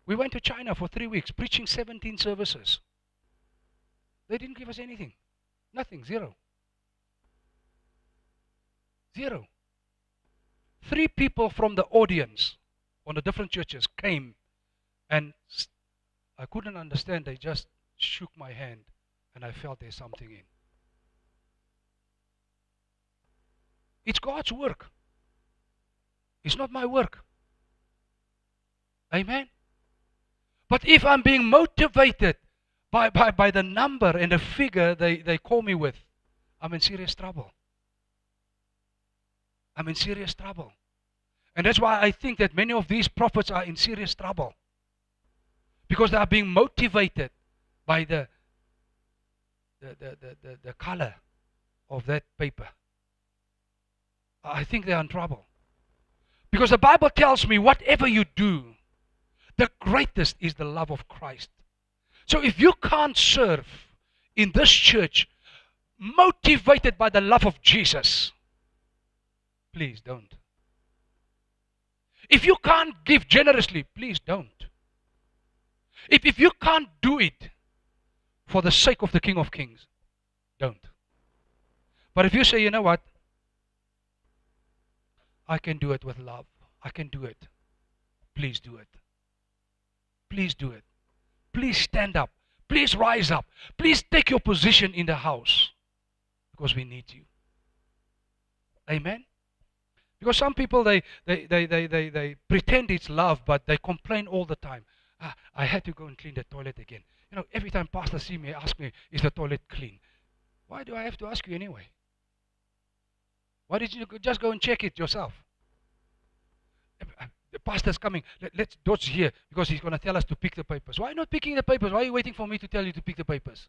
We went to China for 3 weeks, preaching 17 services. They didn't give us anything. Nothing. Zero. Zero. 3 people from the audience on the different churches came, and I couldn't understand. They just shook my hand, and I felt there's something in. It's God's work. It's not my work. Amen. But if I'm being motivated by the number and the figure they call me with, I'm in serious trouble. I'm in serious trouble. And that's why I think that many of these prophets are in serious trouble. Because they are being motivated by the color of that paper. I think they are in trouble. Because the Bible tells me whatever you do, the greatest is the love of Christ. So if you can't serve in this church motivated by the love of Jesus, please don't. If you can't give generously, please don't. If you can't do it for the sake of the King of Kings, don't. But if you say, you know what, I can do it with love, I can do it, please do it. Please do it. Please stand up. Please rise up. Please take your position in the house, because we need you. Amen. Because some people, they pretend it's love, but they complain all the time. I had to go and clean the toilet again. You know, every time pastor see me, ask me, is the toilet clean? Why do I have to ask you anyway? Why did you just go and check it yourself? The pastor's coming. Let's dodge here because he's going to tell us to pick the papers. Why not picking the papers? Why are you waiting for me to tell you to pick the papers?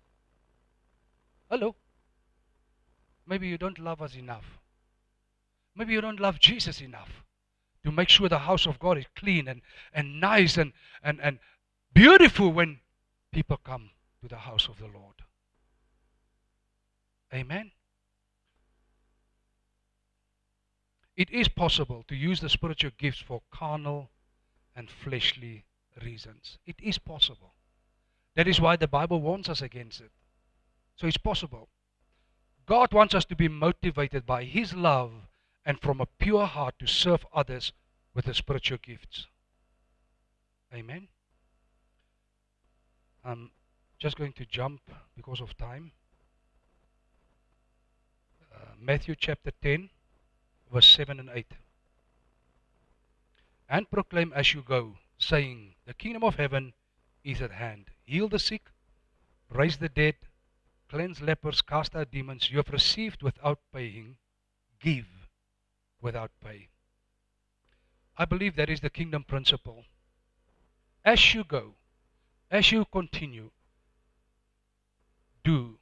Hello? Maybe you don't love us enough. Maybe you don't love Jesus enough to make sure the house of God is clean and nice and beautiful when people come to the house of the Lord. Amen? It is possible to use the spiritual gifts for carnal and fleshly reasons. It is possible. That is why the Bible warns us against it. So it's possible. God wants us to be motivated by His love and from a pure heart to serve others with the spiritual gifts. Amen. I'm just going to jump because of time. Matthew chapter 10, verse 7 and 8. And proclaim as you go, saying, the kingdom of heaven is at hand. Heal the sick, raise the dead, cleanse lepers, cast out demons. You have received without paying, give without pay. I believe that is the kingdom principle. As you go, as you continue, do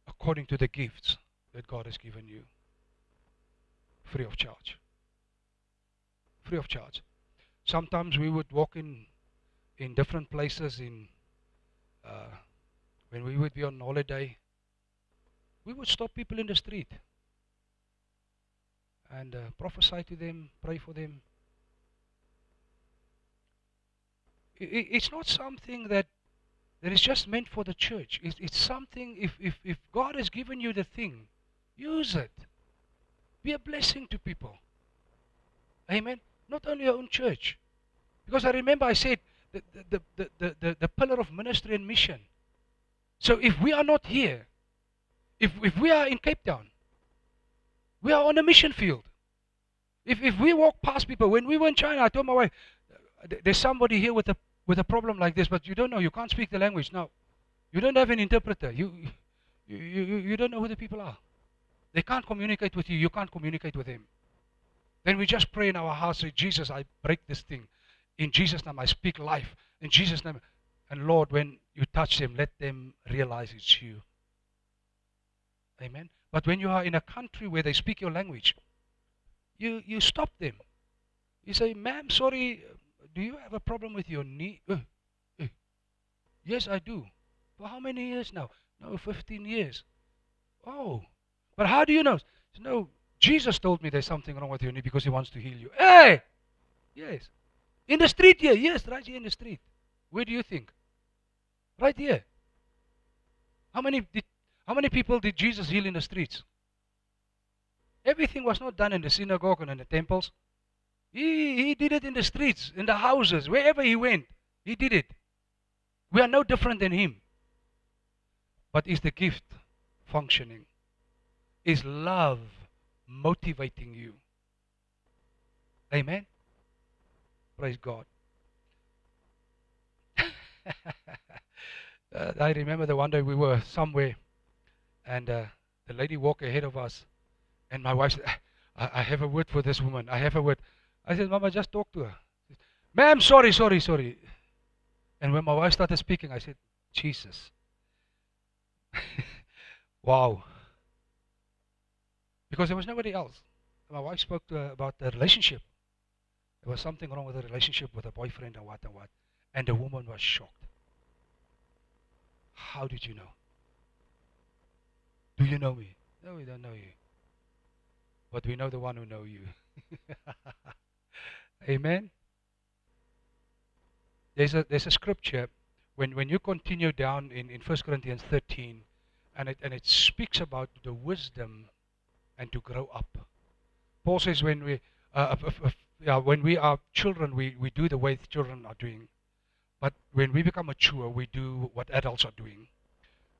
according to the gifts that God has given you. Free of charge. Free of charge. Sometimes we would walk in different places when we would be on holiday. We would stop people in the street and prophesy to them, pray for them. It's not something that is just meant for the church. It's something, if God has given you the thing, use it. Be a blessing to people. Amen. Not only your own church. Because I remember I said the pillar of ministry and mission. So if we are not here, if we are in Cape Town, we are on a mission field. If we walk past people, when we were in China, I told my wife, there's somebody here with a problem like this, but you don't know, you can't speak the language. Now, you don't have an interpreter. You don't know who the people are. They can't communicate with you. You can't communicate with them. Then we just pray in our house, say, Jesus, I break this thing. In Jesus' name, I speak life. In Jesus' name. And Lord, when you touch them, let them realize it's you. Amen. But when you are in a country where they speak your language, you stop them. You say, ma'am, sorry, do you have a problem with your knee? Yes, I do. For how many years now? No, 15 years. Oh, but how do you know? No, Jesus told me there's something wrong with your knee because He wants to heal you. Hey! Yes. In the street here. Yes, right here in the street. Where do you think? Right here. How many people did Jesus heal in the streets? Everything was not done in the synagogue and in the temples. He did it in the streets, in the houses, wherever He went. He did it. We are no different than Him. But is the gift functioning? Is love motivating you? Amen? Praise God. I remember the one day we were somewhere and the lady walked ahead of us and my wife said, I have a word for this woman. I have a word. I said, Mama, just talk to her. Ma'am, sorry. And when my wife started speaking, I said, Jesus. Wow. Because there was nobody else. My wife spoke to her about the relationship. There was something wrong with the relationship with her boyfriend and what. And the woman was shocked. How did you know? Do you know me? No, we don't know you. But we know the one who knows you. Amen? There's a scripture, when you continue down in 1 Corinthians 13, and it speaks about the wisdom and to grow up. Paul says when we are children, we do the way children are doing. But when we become mature, we do what adults are doing.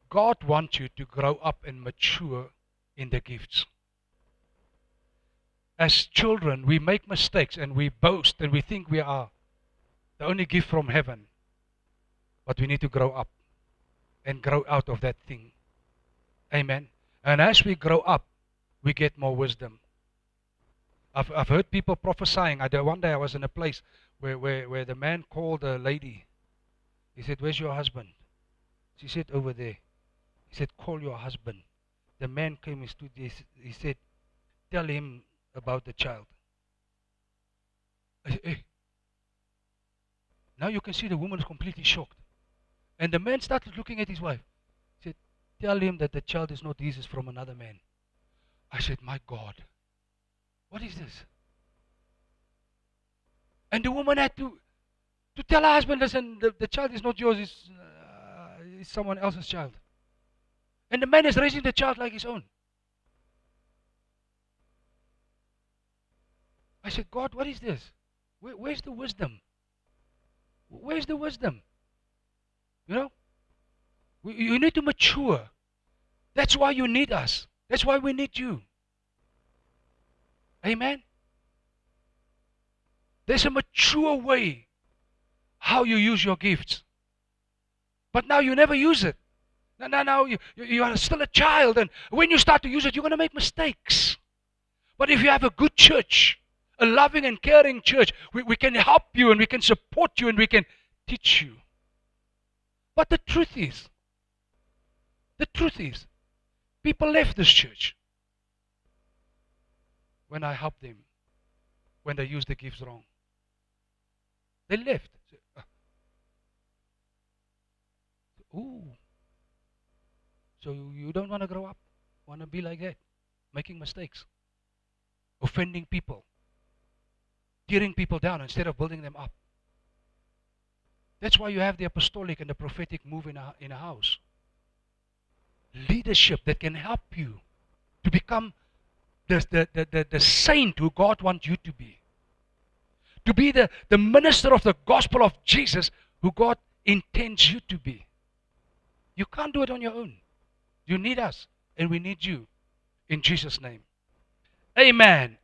God wants you to grow up and mature in the gifts. As children, we make mistakes and we boast and we think we are the only gift from heaven. But we need to grow up and grow out of that thing. Amen. And as we grow up, we get more wisdom. I've heard people prophesying. One day I was in a place where the man called a lady. He said, "Where's your husband?" She said, "Over there." He said, "Call your husband." The man came and stood there. He said, "Tell him about the child." I said, "Hey." Now you can see the woman is completely shocked. And the man started looking at his wife. He said, "Tell him that the child is not his, it's from another man." I said, "My God, what is this?" And the woman had to tell her husband, "Listen, the child is not yours, it's someone else's child." And the man is raising the child like his own. I said, "God, what is this? Where's the wisdom? Where's the wisdom?" You know, you need to mature. That's why you need us. That's why we need you. Amen. There's a mature way how you use your gifts. But now you never use it. Now you are still a child, and when you start to use it, you're going to make mistakes. But if you have a good church, a loving and caring church, we can help you and we can support you and we can teach you. But the truth is, people left this church when I helped them, when they used the gifts wrong. They left. Ooh. So you don't want to grow up, want to be like that, making mistakes, offending people, tearing people down instead of building them up. That's why you have the apostolic and the prophetic move in a house. Leadership that can help you to become the saint who God wants you to be. To be the minister of the gospel of Jesus who God intends you to be. You can't do it on your own. You need us, and we need you. In Jesus' name. Amen.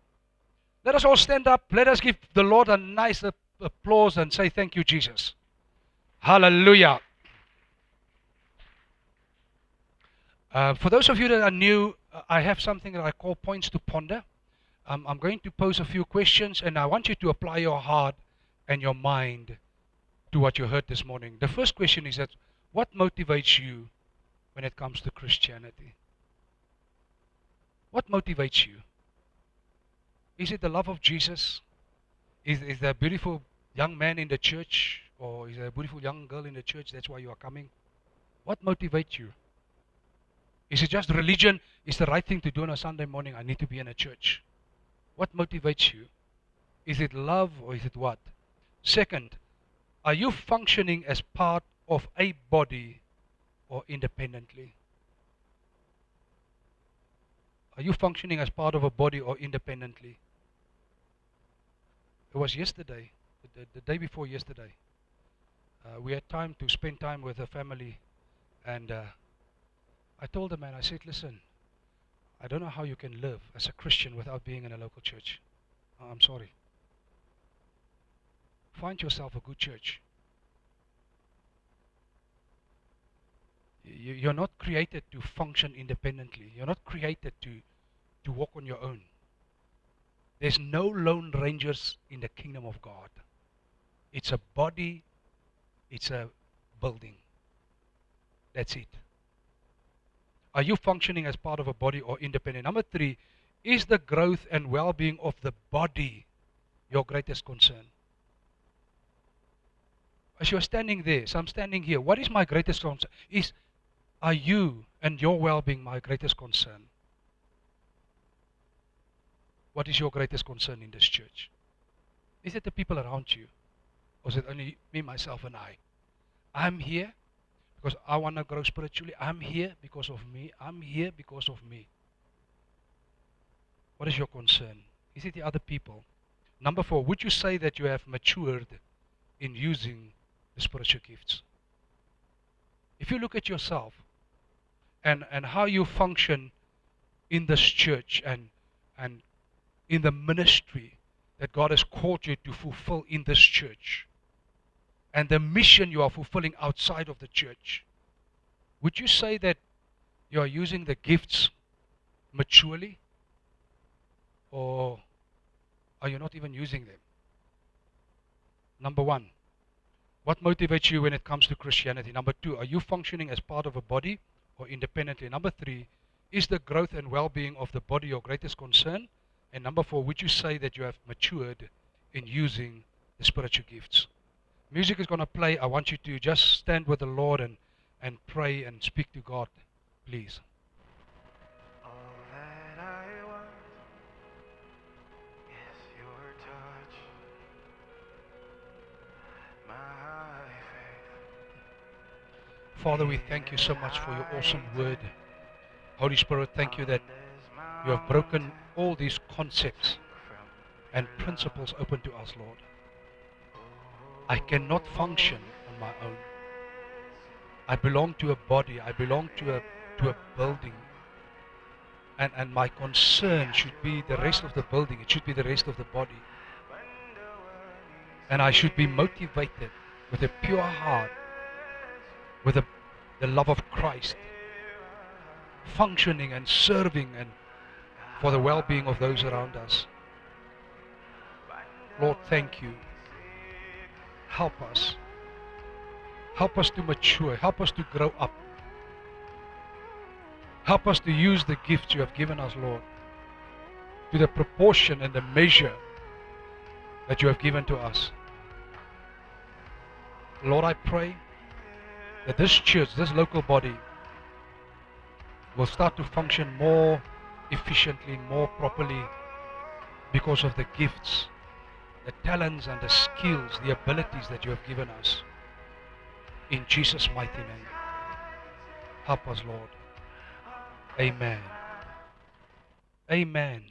Let us all stand up. Let us give the Lord a nice applause and say thank you, Jesus. Hallelujah. For those of you that are new, I have something that I call points to ponder. I'm going to pose a few questions, and I want you to apply your heart and your mind to what you heard this morning. The first question is that, what motivates you when it comes to Christianity? What motivates you? Is it the love of Jesus? Is there a beautiful young man in the church? Or is there a beautiful young girl in the church, that's why you are coming? What motivates you? Is it just religion? Is the right thing to do on a Sunday morning? I need to be in a church. What motivates you? Is it love or is it what? Second, are you functioning as part of a body or independently? Are you functioning as part of a body or independently? It was yesterday, the day before yesterday. We had time to spend time with the family, and I told the man, I said, "Listen, I don't know how you can live as a Christian without being in a local church. I'm sorry. Find yourself a good church. You're not created to function independently. You're not created to walk on your own. There's no lone rangers in the kingdom of God. It's a body, it's a building. That's it. Are you functioning as part of a body or independent? Number 3, is the growth and well-being of the body your greatest concern? As you're standing there, so I'm standing here, what is my greatest concern? Are you and your well-being my greatest concern? What is your greatest concern in this church? Is it the people around you? Or is it only me, myself, and I? I'm here because I want to grow spiritually. I'm here because of me. I'm here because of me. What is your concern? Is it the other people? Number 4, would you say that you have matured in using the spiritual gifts? If you look at yourself and how you function in this church and in the ministry that God has called you to fulfill in this church, and the mission you are fulfilling outside of the church, would you say that you are using the gifts maturely? Or are you not even using them? Number one, what motivates you when it comes to Christianity? Number two, are you functioning as part of a body or independently? Number three, is the growth and well-being of the body your greatest concern? And number four, would you say that you have matured in using the spiritual gifts? Music is going to play. I want you to just stand with the Lord and pray and speak to God, please. All that I want is your touch, my faith. Father, we thank you so much for your awesome word. Holy Spirit, thank you that you have broken all these concepts and principles open to us, Lord. I cannot function on my own. I belong to a body. I belong to a building. And my concern should be the rest of the building. It should be the rest of the body. And I should be motivated with a pure heart, with the love of Christ, functioning and serving and for the well-being of those around us. Lord, thank you. Help us. Help us to mature. Help us to grow up. Help us to use the gifts you have given us, Lord, to the proportion and the measure that you have given to us. Lord, I pray that this church, this local body, will start to function more efficiently, more properly, because of the gifts, the talents and the skills, the abilities that you have given us. In Jesus' mighty name. Help us, Lord. Amen. Amen.